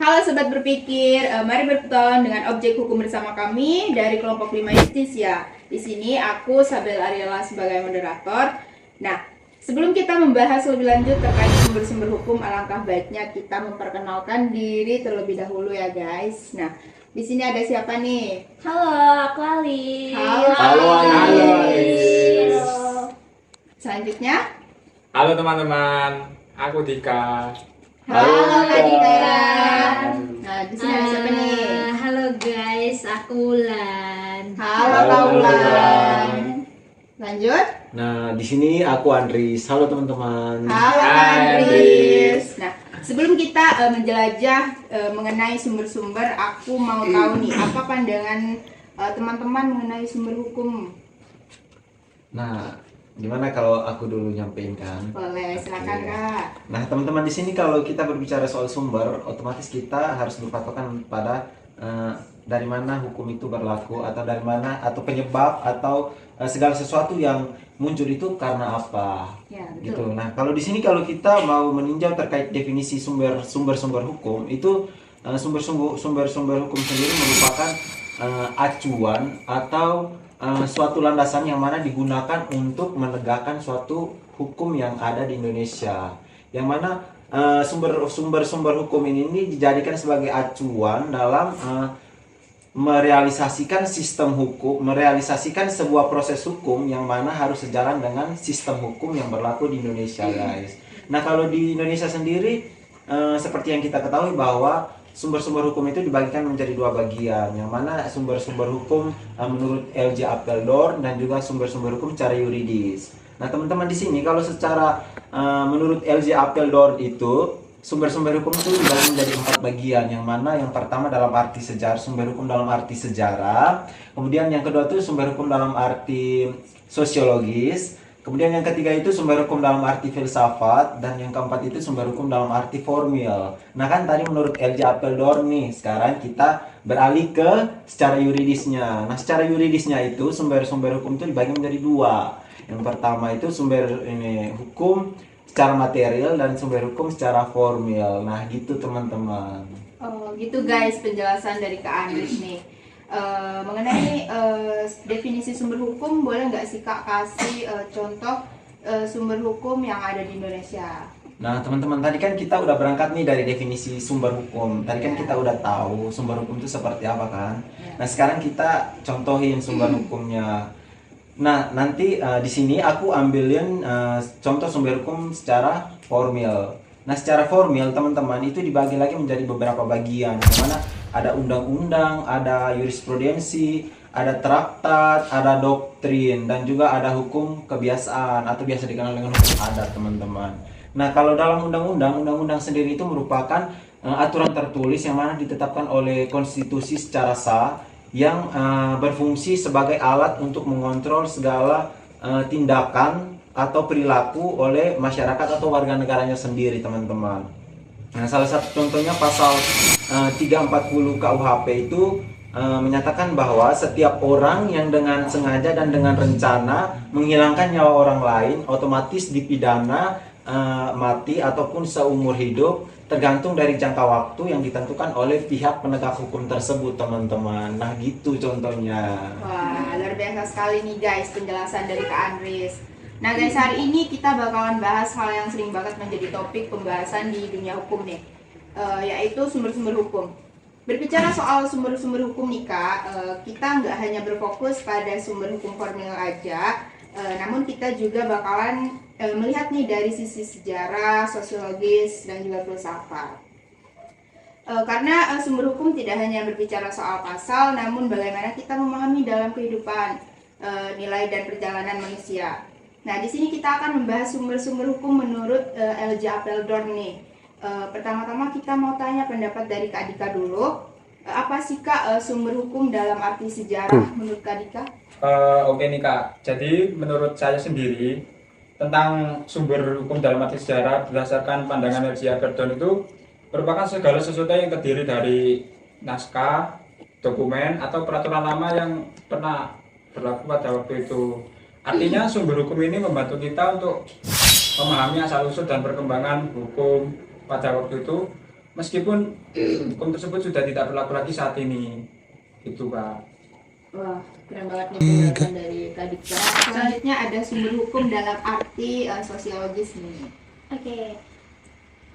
Halo Sobat Berpikir, mari berpetualang dengan objek hukum bersama kami dari kelompok 5 Justisia. Di sini aku Sabel Ariela sebagai moderator. Nah, sebelum kita membahas lebih lanjut terkait sumber-sumber hukum, alangkah baiknya kita memperkenalkan diri terlebih dahulu ya guys. Nah, di sini ada siapa nih? Halo, aku Ali. Halo, Alice. Selanjutnya, Halo teman-teman, aku Dika. halo Kak Dika. Halo. Nah, di sini ada siapa nih? Halo guys, aku Ulan. Halo Halo, Kak Ulan. Ulan. Lanjut. Nah, di sini aku Andris. Halo teman-teman. Halo Kak Hai, Andris. Nah, sebelum kita menjelajah mengenai sumber-sumber, aku mau tahu nih apa pandangan teman-teman mengenai sumber hukum. Nah, gimana kalau aku dulu nyampein kan? Boleh, silakan Oke. Kak. Nah, teman-teman di sini kalau kita berbicara soal sumber, otomatis kita harus berpatokan pada dari mana hukum itu berlaku atau dari mana atau penyebab atau segala sesuatu yang muncul itu karena apa. Ya, Gitu. betul. Nah, kalau di sini kalau kita mau meninjau terkait definisi sumber-sumber hukum itu sumber-sumber hukum sendiri merupakan acuan atau suatu landasan yang mana digunakan untuk menegakkan suatu hukum yang ada di Indonesia. Yang mana sumber-sumber hukum ini dijadikan sebagai acuan dalam merealisasikan sistem hukum, merealisasikan sebuah proses hukum yang mana harus sejalan dengan sistem hukum yang berlaku di Indonesia, guys. Nah, kalau di Indonesia sendiri, seperti yang kita ketahui bahwa sumber-sumber hukum itu dibagikan menjadi dua bagian, yang mana sumber-sumber hukum menurut LJ Apeldoorn dan juga sumber-sumber hukum secara yuridis. Nah, teman-teman di sini kalau secara menurut LJ Apeldoorn itu sumber-sumber hukum itu dibagi menjadi 4 bagian, yang mana yang pertama dalam arti sejarah, sumber hukum dalam arti sejarah, kemudian yang kedua itu sumber hukum dalam arti sosiologis, kemudian yang ketiga itu sumber hukum dalam arti filsafat, dan yang keempat itu sumber hukum dalam arti formil. Nah, kan tadi menurut LJ Apeldoorn nih, sekarang kita beralih ke secara yuridisnya. Nah, secara yuridisnya itu sumber-sumber hukum itu dibagi menjadi dua. Yang pertama itu sumber hukum secara material dan sumber hukum secara formil. Nah, gitu teman-teman. Oh, gitu guys penjelasan dari Kak Andris nih. Mengenai definisi sumber hukum, boleh nggak sih Kak kasih contoh sumber hukum yang ada di Indonesia? Nah, teman-teman, tadi kan kita udah berangkat nih dari definisi sumber hukum. Tadi kan kita udah tahu sumber hukum itu seperti apa kan. Nah, sekarang kita contohin sumber hukumnya. Nah, nanti di sini aku ambilin contoh sumber hukum secara formil. Nah, secara formil teman-teman itu dibagi lagi menjadi beberapa bagian, di mana ada undang-undang, ada jurisprudensi, ada traktat, ada doktrin, dan juga ada hukum kebiasaan atau biasa dikenal dengan hukum adat, teman-teman. Nah, kalau dalam undang-undang sendiri itu merupakan aturan tertulis yang mana ditetapkan oleh konstitusi secara sah, yang berfungsi sebagai alat untuk mengontrol segala tindakan atau perilaku oleh masyarakat atau warga negaranya sendiri, teman-teman. Nah, salah satu contohnya pasal 340 KUHP itu menyatakan bahwa setiap orang yang dengan sengaja dan dengan rencana menghilangkan nyawa orang lain otomatis dipidana mati ataupun seumur hidup, tergantung dari jangka waktu yang ditentukan oleh pihak penegak hukum tersebut, teman-teman. Nah, gitu contohnya. Wah, luar biasa sekali nih guys penjelasan dari Kak Andris. Nah guys, hari ini kita bakalan bahas hal yang sering banget menjadi topik pembahasan di dunia hukum nih, yaitu sumber-sumber hukum. Berbicara soal sumber-sumber hukum nih Kak, kita nggak hanya berfokus pada sumber hukum formil aja, namun kita juga bakalan melihat nih dari sisi sejarah, sosiologis, dan juga filsafat. Karena sumber hukum tidak hanya berbicara soal pasal, namun bagaimana kita memahami dalam kehidupan, nilai dan perjalanan manusia. Nah, di sini kita akan membahas sumber-sumber hukum menurut LJ Apeldoorn nih. Pertama-tama kita mau tanya pendapat dari Kak Dika dulu. Apa sih Kak sumber hukum dalam arti sejarah menurut Kak Dika? Oke nih Kak, jadi menurut saya sendiri tentang sumber hukum dalam arti sejarah berdasarkan pandangan LJ Apeldoorn itu merupakan segala sesuatu yang terdiri dari naskah, dokumen, atau peraturan lama yang pernah berlaku pada waktu itu. Artinya sumber hukum ini membantu kita untuk memahami asal-usul dan perkembangan hukum pada waktu itu, meskipun hukum tersebut sudah tidak berlaku lagi saat ini. Itu Kak. Wah, keren banget nih penjelasan dari Kak Dika. Selanjutnya ada sumber hukum dalam arti sosiologis nih. Oke,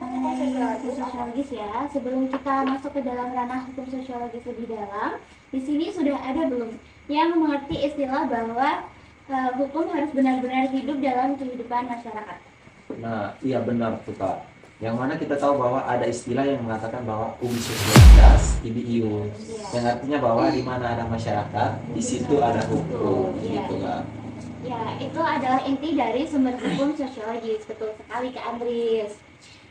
mengenai hukum sosiologis ya, sebelum kita masuk ke dalam ranah hukum sosiologis lebih dalam, di sini sudah ada belum yang mengerti istilah bahwa hukum harus benar-benar hidup dalam kehidupan masyarakat? Nah, iya benar tuh Kak. Yang mana kita tahu bahwa ada istilah yang mengatakan bahwa societas ibi ius, yang artinya bahwa di mana ada masyarakat, di situ ada hukum, gitu Kak. Ya, itu adalah inti dari sumber hukum sosiologis. Betul sekali Kak Andris.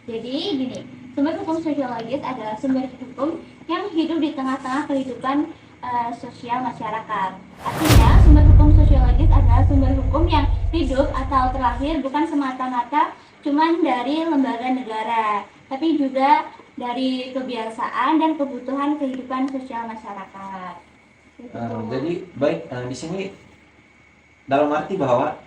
Jadi gini, sumber hukum sosiologis adalah sumber hukum yang hidup di tengah-tengah kehidupan sosial masyarakat. Artinya, sumber hukum sosiologis adalah sumber hukum yang hidup atau terlahir bukan semata-mata cuman dari lembaga negara, tapi juga dari kebiasaan dan kebutuhan kehidupan sosial masyarakat. Jadi baik, di sini dalam arti bahwa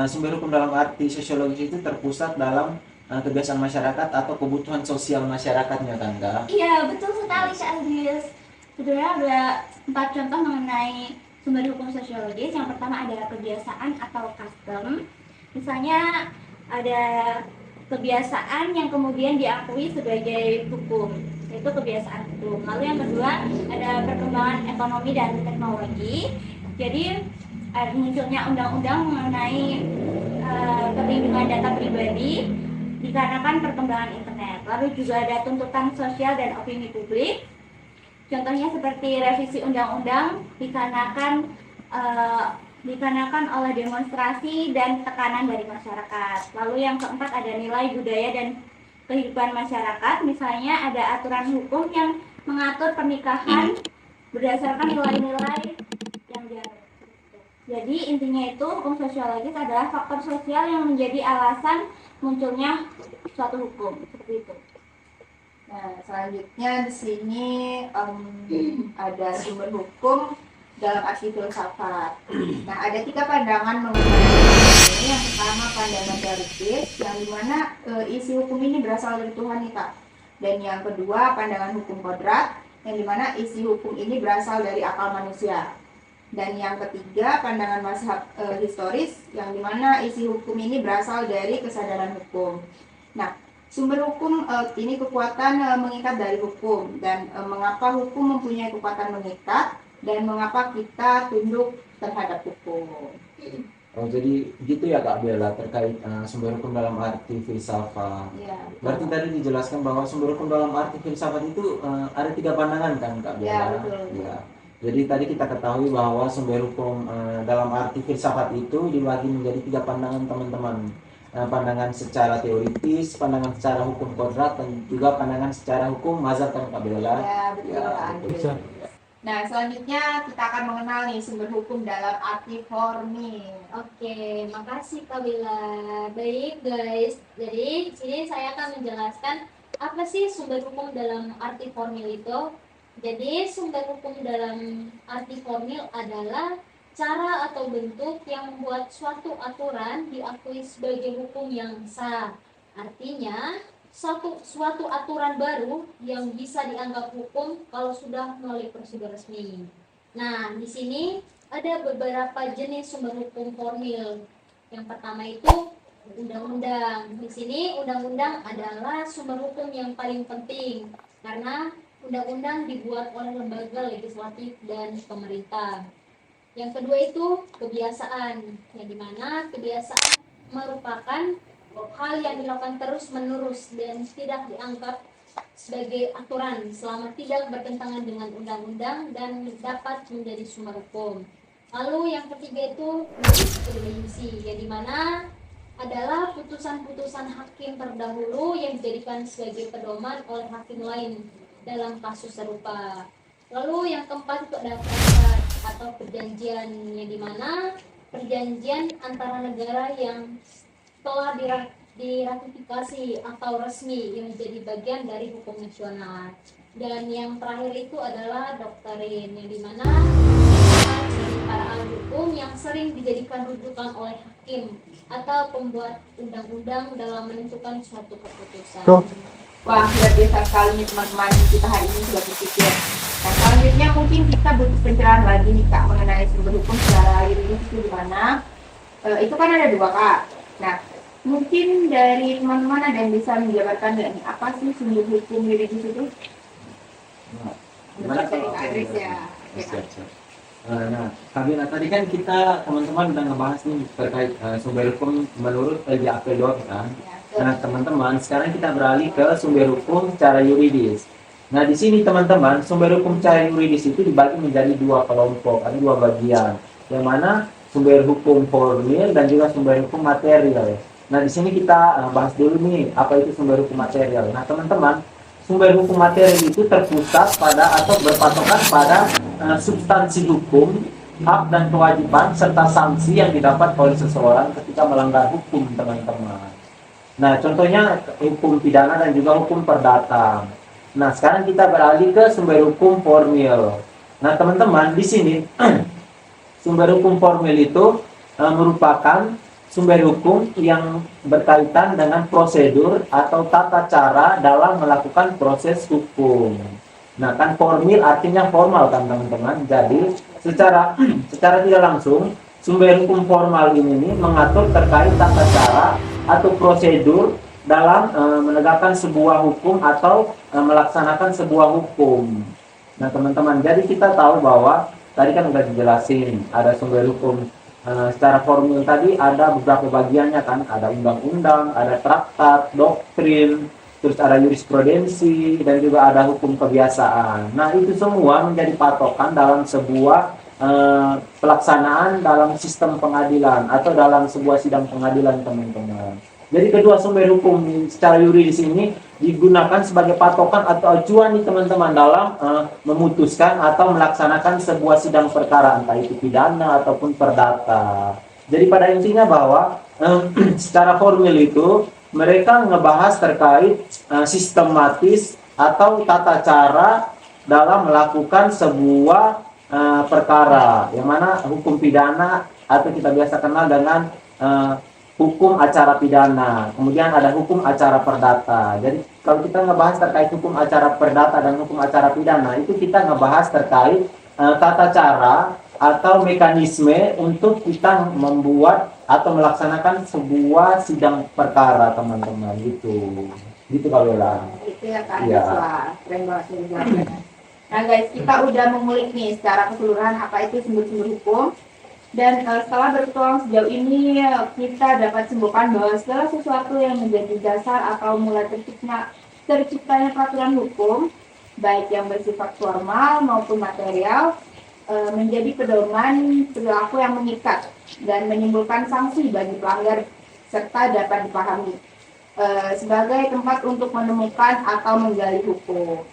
sumber hukum dalam arti sosiologis itu terpusat dalam kebiasaan masyarakat atau kebutuhan sosial masyarakatnya kan Kak? Iya, betul sekali Kak Andries. Sebenarnya ada 4 contoh mengenai sumber hukum sosiologis. Yang pertama ada kebiasaan atau custom. Misalnya ada kebiasaan yang kemudian diakui sebagai hukum, yaitu kebiasaan hukum. Lalu yang kedua ada perkembangan ekonomi dan teknologi. Jadi munculnya undang-undang mengenai perlindungan data pribadi dikarenakan perkembangan internet. Lalu juga ada tuntutan sosial dan opini publik. Contohnya seperti revisi undang-undang dikarenakan oleh demonstrasi dan tekanan dari masyarakat. Lalu yang keempat ada nilai budaya dan kehidupan masyarakat. Misalnya ada aturan hukum yang mengatur pernikahan berdasarkan nilai-nilai yang dianut. Jadi intinya itu hukum sosiologis adalah faktor sosial yang menjadi alasan munculnya suatu hukum, seperti itu. Nah, selanjutnya di sini ada sumber hukum dalam arti filsafat. Nah, ada 3 pandangan mengenai hukum ini. Yang pertama pandangan teoritis, yang dimana isi hukum ini berasal dari Tuhan nih Kak. Dan yang kedua pandangan hukum kodrat, yang dimana isi hukum ini berasal dari akal manusia. Dan yang ketiga pandangan mazhab historis, yang dimana isi hukum ini berasal dari kesadaran hukum. Nah, sumber hukum ini kekuatan mengikat dari hukum, dan mengapa hukum mempunyai kekuatan mengikat, dan mengapa kita tunduk terhadap hukum. Oh jadi gitu ya Kak Bella terkait sumber hukum dalam arti filsafat. Ya, Berarti tadi dijelaskan bahwa sumber hukum dalam arti filsafat itu ada 3 pandangan kan Kak Bella? Ya, betul. Ya. Jadi tadi kita ketahui bahwa sumber hukum dalam arti filsafat itu dibagi menjadi 3 pandangan teman-teman. Pandangan secara teoritis, pandangan secara hukum kodrat, dan juga pandangan secara hukum mazhab kan Kak Bella? Ya, betul Ya, Kak betul. Andre. Nah, selanjutnya kita akan mengenal nih sumber hukum dalam arti formil. Oke, makasih Kak Bella. Baik guys, jadi di sini saya akan menjelaskan apa sih sumber hukum dalam arti formil itu. Jadi sumber hukum dalam arti formil adalah cara atau bentuk yang membuat suatu aturan diakui sebagai hukum yang sah. Artinya suatu aturan baru yang bisa dianggap hukum kalau sudah melalui prosedur resmi. Nah, di sini ada beberapa jenis sumber hukum formil. Yang pertama itu undang-undang. Di sini undang-undang adalah sumber hukum yang paling penting karena undang-undang dibuat oleh lembaga legislatif dan pemerintah. Yang kedua itu kebiasaan, yang dimana kebiasaan merupakan hal yang dilakukan terus-menerus dan tidak dianggap sebagai aturan selama tidak bertentangan dengan undang-undang dan dapat menjadi sumber hukum. Lalu yang ketiga itu jurisprudensi, yang dimana adalah putusan-putusan hakim terdahulu yang dijadikan sebagai pedoman oleh hakim lain dalam kasus serupa. Lalu yang keempat itu ada kontrak atau perjanjian, yang dimana perjanjian antara negara yang telah diratifikasi atau resmi yang menjadi bagian dari hukum nasional. Dan yang terakhir itu adalah doktrin, yang dimana dari para ahli hukum yang sering dijadikan rujukan oleh hakim atau pembuat undang-undang dalam menentukan suatu keputusan. Wah, luar biasa sekali nih teman-teman, kita hari ini sudah berpikir. Nah, selanjutnya mungkin kita butuh pencerahan lagi nih Kak mengenai sumber hukum secara yuridis itu gimana. Itu kan ada dua Kak. Nah, mungkin dari teman-teman ada yang bisa menjabarkan nggak nih apa sih sumber hukum yuridis itu? Nah, Menurut dari Kak Andries ya. Siap, siap. Nah, Kabila tadi kan kita teman-teman udah ngebahas nih terkait sumber hukum menurut LJAP.org kan. Nah, teman-teman, sekarang kita beralih ke sumber hukum secara yuridis. Nah, di sini teman-teman, sumber hukum secara yuridis itu dibagi menjadi dua kelompok, ada dua bagian. Yang mana sumber hukum formil dan juga sumber hukum material. Nah, di sini kita bahas dulu nih apa itu sumber hukum material. Nah, teman-teman, sumber hukum material itu terpusat pada atau berpatokan pada substansi hukum, hak dan kewajiban serta sanksi yang didapat oleh seseorang ketika melanggar hukum, teman-teman. Nah, contohnya hukum pidana dan juga hukum perdata. Nah, sekarang kita beralih ke sumber hukum formil. Nah, teman-teman, di sini sumber hukum formil itu merupakan sumber hukum yang berkaitan dengan prosedur atau tata cara dalam melakukan proses hukum. Nah, kan formil artinya formal kan teman-teman. Jadi secara tidak langsung sumber hukum formal ini mengatur terkait tata cara atau prosedur dalam menegakkan sebuah hukum atau melaksanakan sebuah hukum. Nah, teman-teman, jadi kita tahu bahwa tadi kan udah dijelasin ada sumber hukum secara formil tadi ada beberapa bagiannya kan, ada undang-undang, ada traktat, doktrin, terus ada jurisprudensi dan juga ada hukum kebiasaan. Nah, itu semua menjadi patokan dalam sebuah pelaksanaan dalam sistem pengadilan atau dalam sebuah sidang pengadilan, teman-teman. Jadi kedua sumber hukum secara yuridis ini digunakan sebagai patokan atau acuan nih teman-teman dalam memutuskan atau melaksanakan sebuah sidang perkara entah itu pidana ataupun perdata. Jadi pada intinya bahwa secara formil itu mereka ngebahas terkait sistematis atau tata cara dalam melakukan sebuah perkara, yang mana hukum pidana atau kita biasa kenal dengan hukum acara pidana, kemudian ada hukum acara perdata. Jadi kalau kita ngebahas terkait hukum acara perdata dan hukum acara pidana, itu kita ngebahas terkait tata cara atau mekanisme untuk kita membuat atau melaksanakan sebuah sidang perkara, teman-teman. Gitu kalau lah. Itu ya Kak Andries, wah keren banget nih jawabannya. Nah guys, kita udah mengulik nih secara keseluruhan apa itu sumber-sumber hukum. Dan setelah berpetualang sejauh ini, kita dapat simpulkan bahwa segala sesuatu yang menjadi dasar atau mulai terciptanya peraturan hukum, baik yang bersifat formal maupun material, menjadi pedoman perilaku yang mengikat dan menimbulkan sanksi bagi pelanggar serta dapat dipahami sebagai tempat untuk menemukan atau menggali hukum.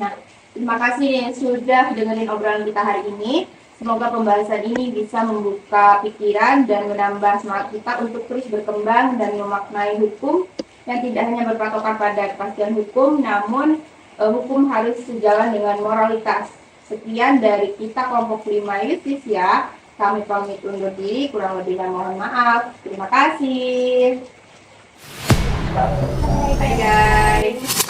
Nah, terima kasih yang sudah dengerin obrolan kita hari ini. Semoga pembahasan ini bisa membuka pikiran dan menambah semangat kita untuk terus berkembang dan memaknai hukum yang tidak hanya berpatokan pada kepastian hukum, namun hukum harus sejalan dengan moralitas. Sekian dari kita kelompok 5 Justisia. Kami pamit undur diri, kurang lebihnya mohon maaf. Terima kasih. Bye guys.